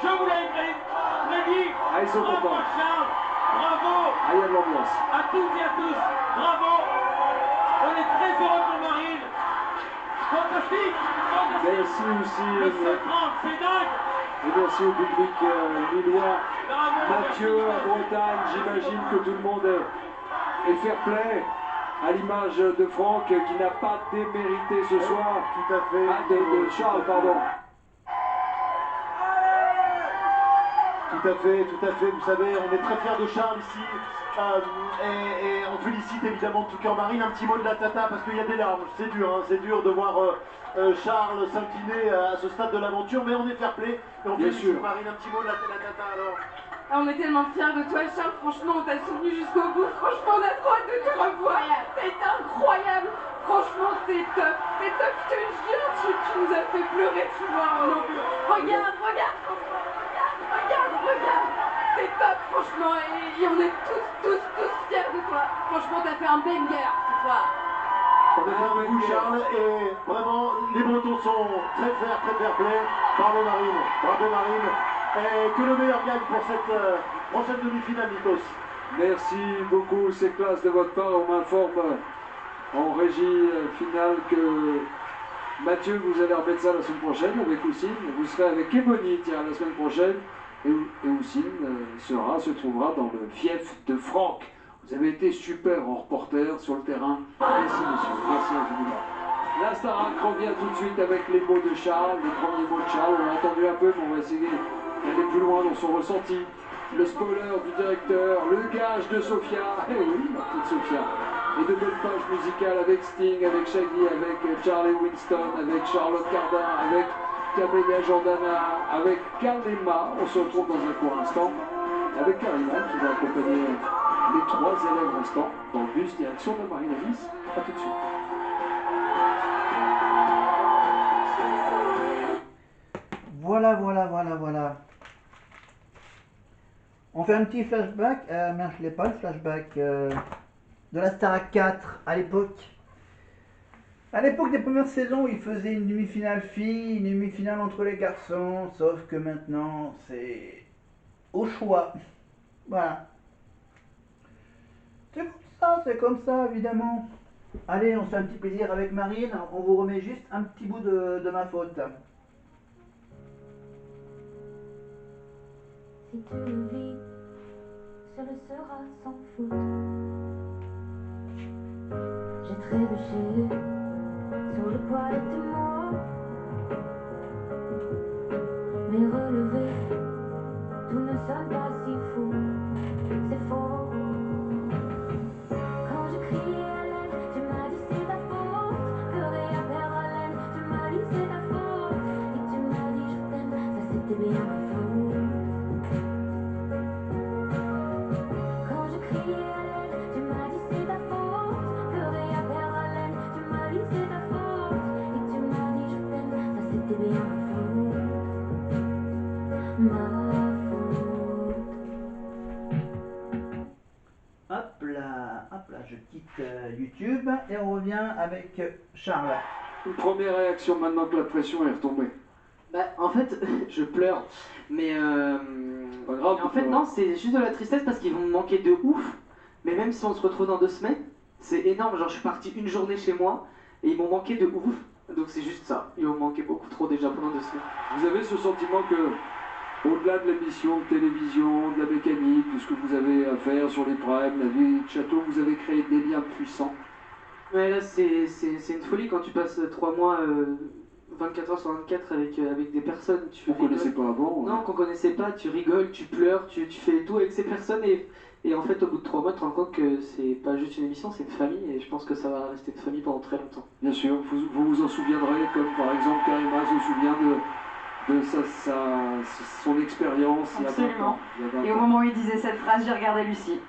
Je vous l'ai dit. Ah, ils sont Bravo contents. Charles, bravo Ah, il y a de l'ambiance. à toutes et à tous, bravo. On est très heureux pour Marine. Fantastique, fantastique. Merci aussi, Le 130, c'est dingue. et merci au public lillois. Bravo, Mathieu merci. en Bretagne, j'imagine que tout le monde est fair play, à l'image de Franck qui n'a pas démérité ce soir. Tout à fait. Ah, de Charles, pardon. Tout à fait, tout à fait. Vous savez, on est très fiers de Charles ici. Et on félicite évidemment tout cœur Marine. Un petit mot de la tata parce qu'il y a des larmes. C'est dur, hein, c'est dur de voir Charles s'incliner à ce stade de l'aventure. Mais on est fair play. Et on Bien félicite sûr. Marine. Un petit mot de la tata alors. Ah, on est tellement fiers de toi, Charles. Franchement, on t'a soutenu jusqu'au bout. Franchement, on a trop hâte de te revoir. C'est incroyable. Franchement, c'est top. C'est top, je te jure. Tu nous as fait pleurer, tu vois. Regarde, regarde, franchement. Regarde. C'est top, franchement. Et on est tous fiers de toi. Franchement, t'as fait un banger ce soir. On est fiers de vous, Charles. Et vraiment, les Bretons sont très fair play. Bravo Marine. Bravo Marine. Et que le meilleur gagne pour cette prochaine demi-finale, Nikos. Merci beaucoup, c'est classe de votre part. On m'informe en régie finale que Mathieu, vous allez remettre ça la semaine prochaine avec Houssine. Vous serez avec Ebony, tiens, la semaine prochaine. Et Houssine se trouvera dans le fief de Franck. Vous avez été super en reporter sur le terrain. Merci monsieur, merci infiniment. La Starac revient tout de suite avec les mots de Charles, les premiers mots de Charles. On l'a entendu un peu, mais on va essayer d'aller plus loin dans son ressenti. Le spoiler du directeur, le gage de Sophia, eh oui, ma petite Sophia. Et de belles pages musicales avec Sting, avec Shaggy, avec Charlie Winston, avec Charlotte Cardin, avec Camélia Jordana, avec Kalema. On se retrouve dans un court instant avec Karina qui va accompagner les 3 élèves restants dans le bus direction de Marina Nice. A tout de suite. Voilà. On fait un petit flashback, merde je l'ai pas le flashback de la Starac 4 à l'époque. À l'époque des premières saisons, il faisait une demi-finale filles, une demi-finale entre les garçons, sauf que maintenant c'est au choix. Voilà. C'est comme ça évidemment. Allez, on se fait un petit plaisir avec Marine, on vous remet juste un petit bout de ma faute. Si tu le vis, ce le sera sans faute. J'ai trébuché sur le poids de tes mots, mais relevé, tout ne sonne pas si faux. C'est faux. Quand je criais à l'aide, tu m'as dit c'est ta faute. Pleurer à perdre haleine, tu m'as dit c'est ta faute. Et tu m'as dit je t'aime, ça c'était bien ma faute. Quand je criais à l'aide, tu m'as dit c'est ta faute. Pleurer à perdre haleine, tu m'as dit c'est ta faute. Et tu m'as dit je t'aime, ça c'était bien ma faute. Ma faute. Hop là, je quitte YouTube et on revient avec Charles. Une première réaction maintenant que la pression est retombée. Bah, en fait, je pleure. Mais Pas grave. en fait, non, c'est juste de la tristesse parce qu'ils vont me manquer de ouf. Mais même si on se retrouve dans 2 semaines, c'est énorme. Genre, je suis parti une journée chez moi et ils m'ont manqué de ouf. Donc, c'est juste ça. Ils m'ont manqué beaucoup trop déjà pendant 2 semaines. Vous avez ce sentiment que, au-delà de l'émission de télévision, de la mécanique, de ce que vous avez à faire sur les primes, la vie de château, vous avez créé des liens puissants. Ouais, là, c'est une folie quand tu passes 3 mois, 24 heures sur 24 avec des personnes. Tu Qu'on ne rigoles. connaissait pas avant. Non, qu'on connaissait pas, tu rigoles, tu pleures, tu fais tout avec ces personnes et en fait au bout de 3 mois tu te rends compte que c'est pas juste une émission, c'est une famille et je pense que ça va rester une famille pendant très longtemps. Bien sûr, vous vous en souviendrez, comme par exemple Karima se souvient de son expérience il y a 20 Absolument. ans. Il y a 20 Et au ans. moment où il disait cette phrase, j'ai regardé Lucie.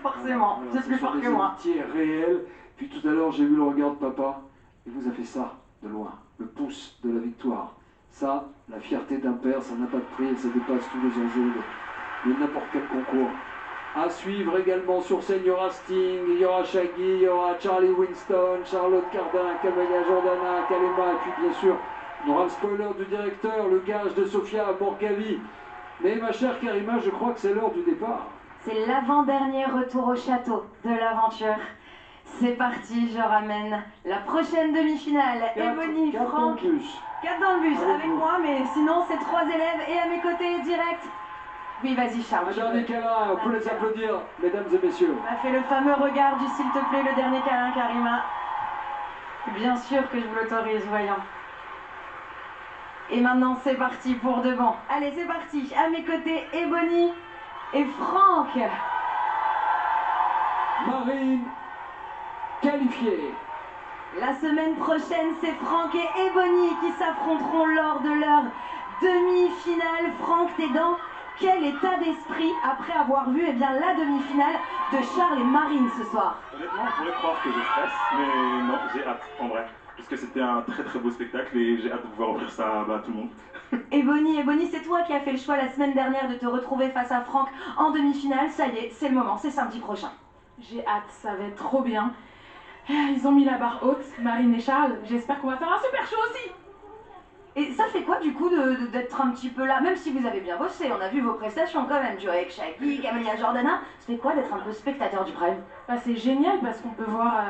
Forcément, Voilà, c'est ce plus sont fort des que moi. amitiés réelles. Puis tout à l'heure, j'ai vu le regard de papa. Il vous a fait ça, de loin. Le pouce de la victoire. Ça, la fierté d'un père, ça n'a pas de prix et ça dépasse tous les enjeux de n'importe quel concours. À suivre également sur scène, il y aura Sting, il y aura Shaggy, il y aura Charlie Winston, Charlotte Cardin, Camélia Jordana, Kalema, et puis bien sûr On aura le spoiler du directeur, le gage de Sofia Morgavi. Mais ma chère Karima, je crois que c'est l'heure du départ. C'est l'avant-dernier retour au château de l'aventure. C'est parti, je ramène la prochaine demi-finale. Ebony, Franck, 4 dans le bus avec moi, mais sinon c'est 3 élèves et à mes côtés, direct. Oui, vas-y Charles. Un dernier câlin, on peut les applaudir, mesdames et messieurs. On a fait le fameux regard du s'il te plaît, le dernier câlin, Karima. Bien sûr que je vous l'autorise, voyons. Et maintenant c'est parti pour de bon. Allez, c'est parti. À mes côtés, Ebony et Franck. Marine, qualifiée. La semaine prochaine, c'est Franck et Ebony qui s'affronteront lors de leur demi-finale. Franck, t'es dans quel état d'esprit après avoir vu la demi-finale de Charles et Marine ce soir? Honnêtement, on pourrait croire que je stresse, mais non, j'ai hâte, en vrai. Parce que c'était un très très beau spectacle et j'ai hâte de pouvoir offrir ça à tout le monde. Ebony, c'est toi qui as fait le choix la semaine dernière de te retrouver face à Franck en demi-finale. Ça y est, c'est le moment, c'est samedi prochain. J'ai hâte, ça va être trop bien. Ils ont mis la barre haute, Marine et Charles. J'espère qu'on va faire un super show aussi. Et ça fait quoi du coup d'être un petit peu là, même si vous avez bien bossé, on a vu vos prestations quand même, du avec Shaggy, Camélia Jordana, ça fait quoi d'être un peu spectateur du Prime? Bah, c'est génial parce qu'on peut voir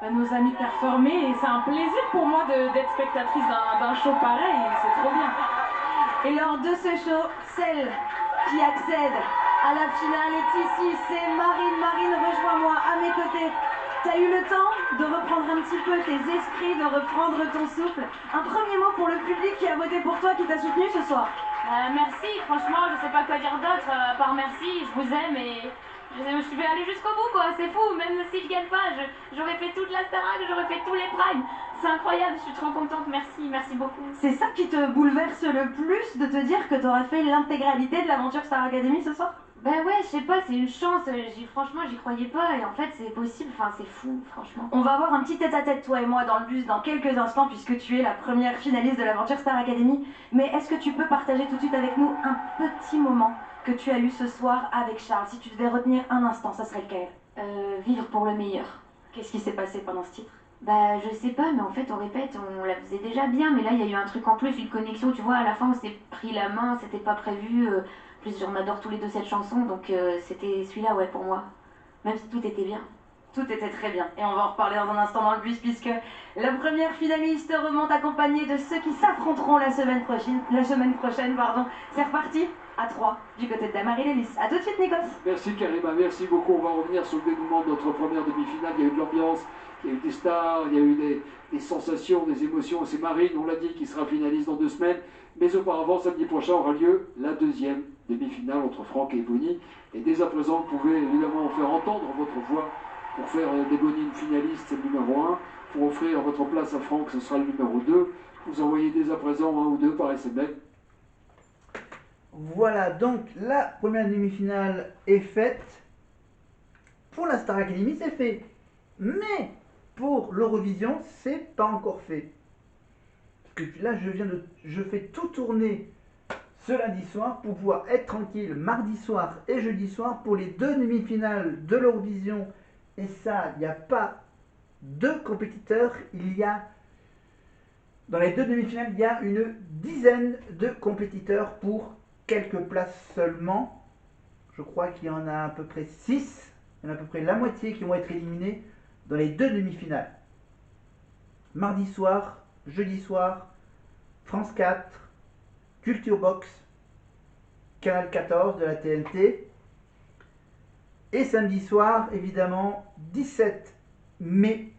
nos amis performer et c'est un plaisir pour moi d'être spectatrice d'un show pareil, c'est trop bien. Et lors de ce show, celle qui accède à la finale est ici, c'est Marine. Marine, rejoins-moi à mes côtés. T'as eu le temps de reprendre un petit peu tes esprits, de reprendre ton souffle. Un premier mot pour le public qui a voté pour toi, qui t'a soutenu ce soir. Merci, franchement, je sais pas quoi dire d'autre, à part merci, je vous aime et je vais aller jusqu'au bout quoi, c'est fou, même si je gagne pas, j'aurais fait toute la Starac, j'aurais fait tous les primes, c'est incroyable, je suis trop contente, merci beaucoup. C'est ça qui te bouleverse le plus, de te dire que t'auras fait l'intégralité de l'aventure Star Academy ce soir? Ben ouais, je sais pas, c'est une chance, franchement j'y croyais pas et en fait c'est possible, enfin c'est fou, franchement. On va avoir un petit tête-à-tête toi et moi dans le bus dans quelques instants puisque tu es la première finaliste de l'aventure Star Academy. Mais est-ce que tu peux partager tout de suite avec nous un petit moment que tu as eu ce soir avec Charles? Si tu devais retenir un instant, ça serait lequel? Vivre pour le meilleur. Qu'est-ce qui s'est passé pendant ce titre? Bah je sais pas, mais en fait on répète, on la faisait déjà bien, mais là il y a eu un truc en plus, une connexion, tu vois, à la fin on s'est pris la main, c'était pas prévu, en plus on adore tous les deux cette chanson, donc c'était celui-là ouais pour moi, même si tout était bien. Tout était très bien, et on va en reparler dans un instant dans le bus puisque la première finaliste remonte accompagnée de ceux qui s'affronteront la semaine prochaine. C'est reparti à 3 du côté de Damary-Lélis. A tout de suite Nikos. Merci Karima, merci beaucoup. On va revenir sur le dénouement de notre première demi-finale. Il y a eu de l'ambiance, il y a eu des stars, il y a eu des sensations, des émotions. C'est Marine, on l'a dit, qui sera finaliste dans 2 semaines. Mais auparavant, samedi prochain aura lieu la deuxième demi-finale entre Franck et Ebony. Et dès à présent, vous pouvez évidemment faire entendre votre voix pour faire d'Ebony une finaliste, c'est le numéro 1. Pour offrir votre place à Franck, ce sera le numéro 2. Vous envoyez dès à présent 1 ou 2 par SMS. Voilà, donc la première demi-finale est faite. Pour la Star Academy, c'est fait. Mais pour l'Eurovision, c'est pas encore fait. Parce que là, je fais tout tourner ce lundi soir pour pouvoir être tranquille mardi soir et jeudi soir pour les 2 demi-finales de l'Eurovision. Et ça, il n'y a pas 2 compétiteurs, dans les 2 demi-finales, il y a une dizaine de compétiteurs pour quelques places seulement. Je crois qu'il y en a à peu près 6, il y en a à peu près la moitié qui vont être éliminés dans les 2 demi-finales. Mardi soir, jeudi soir, France 4, Culture Box, Canal 14 de la TNT. Et samedi soir, évidemment, 17 mai,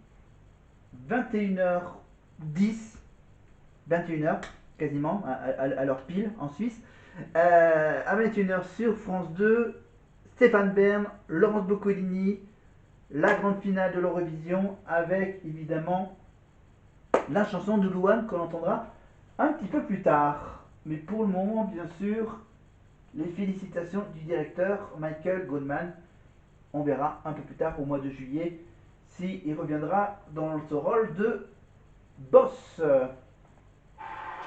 21h10, 21h quasiment, à l'heure pile en Suisse, à 21h sur France 2, Stéphane Bern, Laurence Boccolini, la grande finale de l'Eurovision, avec évidemment la chanson de Louane qu'on entendra un petit peu plus tard. Mais pour le moment, bien sûr, les félicitations du directeur Michael Goldman. On verra un peu plus tard au mois de juillet s'il reviendra dans ce rôle de boss.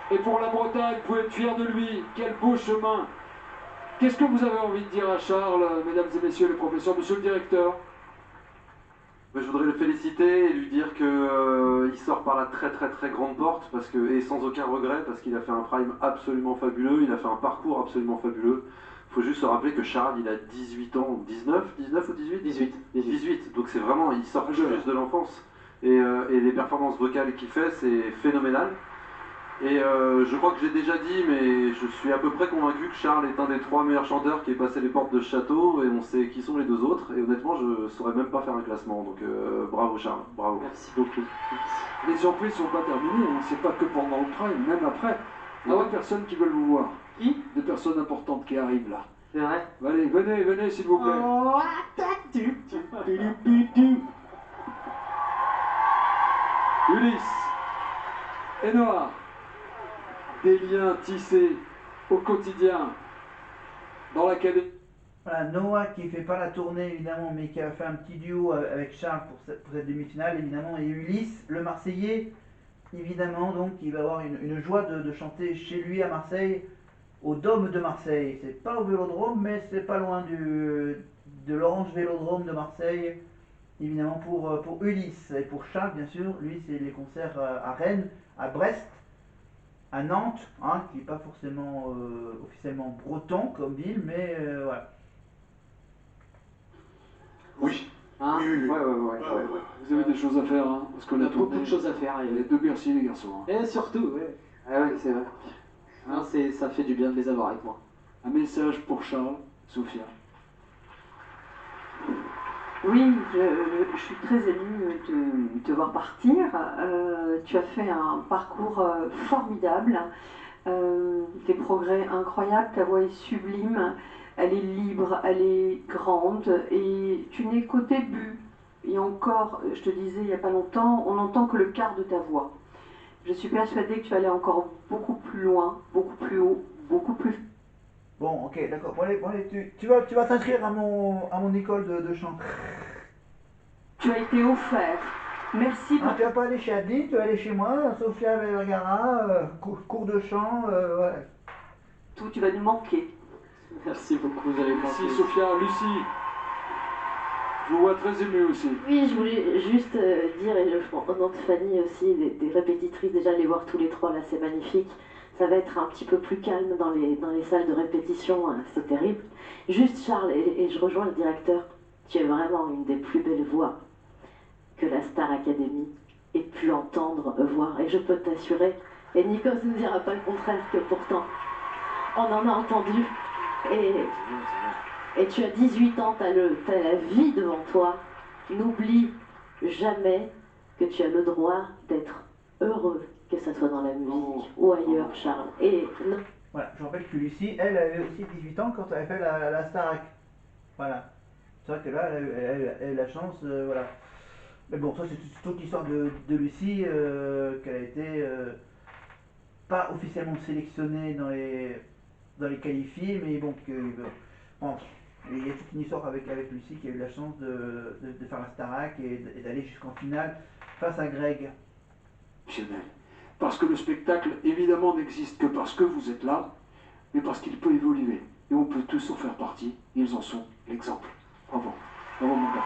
Et pour la Bretagne, vous pouvez être fiers de lui. Quel beau chemin. Qu'est-ce que vous avez envie de dire à Charles, mesdames et messieurs les professeurs, monsieur le directeur? Je voudrais le féliciter et lui dire que il sort par la très grande porte et sans aucun regret parce qu'il a fait un prime absolument fabuleux, il a fait un parcours absolument fabuleux. Il faut juste se rappeler que Charles il a 18 ans, 19 ou 18 18, donc c'est vraiment, il sort juste de l'enfance et les performances vocales qu'il fait c'est phénoménal. Et je crois que j'ai déjà dit, mais je suis à peu près convaincu que Charles est un des 3 meilleurs chanteurs qui est passé les portes de ce château, et on sait qui sont les 2 autres, et honnêtement, je saurais même pas faire un classement, donc bravo Charles, bravo. Merci beaucoup. Les surprises sont pas terminées, hein. C'est pas que pendant le prime, même après. Il y a des personnes qui veulent vous voir. Qui? Des personnes importantes qui arrivent là. C'est vrai? Allez, venez s'il vous plaît. Oh, Ulysse et Noah. Des liens tissés au quotidien dans l'académie. Voilà, Noah qui fait pas la tournée évidemment, mais qui a fait un petit duo avec Charles pour cette demi-finale évidemment, et Ulysse, le Marseillais, évidemment, donc il va avoir une joie de chanter chez lui à Marseille, au Dôme de Marseille. C'est pas au Vélodrome, mais c'est pas loin de l'Orange Vélodrome de Marseille, évidemment pour Ulysse. Et pour Charles, bien sûr, lui c'est les concerts à Rennes, à Brest, à Nantes, hein, qui n'est pas forcément officiellement breton comme ville, mais voilà. Oui. Hein? Oui. Ouais. Vous avez des choses à faire, hein, parce qu'on On a a beaucoup de choses à faire. Il y a 2 Bercy les garçons. Hein. Et surtout, ouais. Ah ouais, c'est vrai. Hein, ça fait du bien de les avoir avec moi. Un message pour Charles, Sophia. Oui, je suis très émue de te voir partir. Tu as fait un parcours formidable, des progrès incroyables, ta voix est sublime, elle est libre, elle est grande et tu n'es qu'au début. Et encore, je te disais il n'y a pas longtemps, on n'entend que le quart de ta voix. Je suis persuadée que tu vas aller encore beaucoup plus loin, beaucoup plus haut, beaucoup plus... Bon, ok, d'accord. Bon, allez, tu vas t'inscrire à mon école de chant. Tu as été offert. Merci pour... tu vas pas aller chez Adi, tu vas aller chez moi, Sophia Vergara, cours de chant, voilà. Tout, tu vas nous manquer. Merci beaucoup, vous allez Merci Sophia. Lucie, je vous vois très émue aussi. Oui, je voulais juste dire, et au nom de Fanny aussi, des répétitrices, déjà les voir tous les 3 là, c'est magnifique. Ça va être un petit peu plus calme dans les salles de répétition, hein, c'est terrible. Juste Charles, et je rejoins le directeur, tu es vraiment une des plus belles voix que la Star Academy ait pu entendre, voir. Et je peux t'assurer, et Nikos ne dira pas le contraire, que pourtant, on en a entendu. Et tu as 18 ans, tu as la vie devant toi. N'oublie jamais que tu as le droit d'être heureux, que ce soit dans la musique ou ailleurs, Charles. Et non. Voilà, je rappelle que Lucie, elle avait aussi 18 ans quand elle avait fait la Starac. Voilà. C'est vrai que là, elle a eu la chance, voilà. Mais bon, ça c'est toute l'histoire de Lucie, qu'elle a été pas officiellement sélectionnée dans les qualifiés, mais bon, il y a toute une histoire avec Lucie qui a eu la chance de faire la Starac et d'aller jusqu'en finale face à Greg. Parce que le spectacle, évidemment, n'existe que parce que vous êtes là, mais parce qu'il peut évoluer. Et on peut tous en faire partie. Ils en sont l'exemple. Bravo. Bravo, mon gars.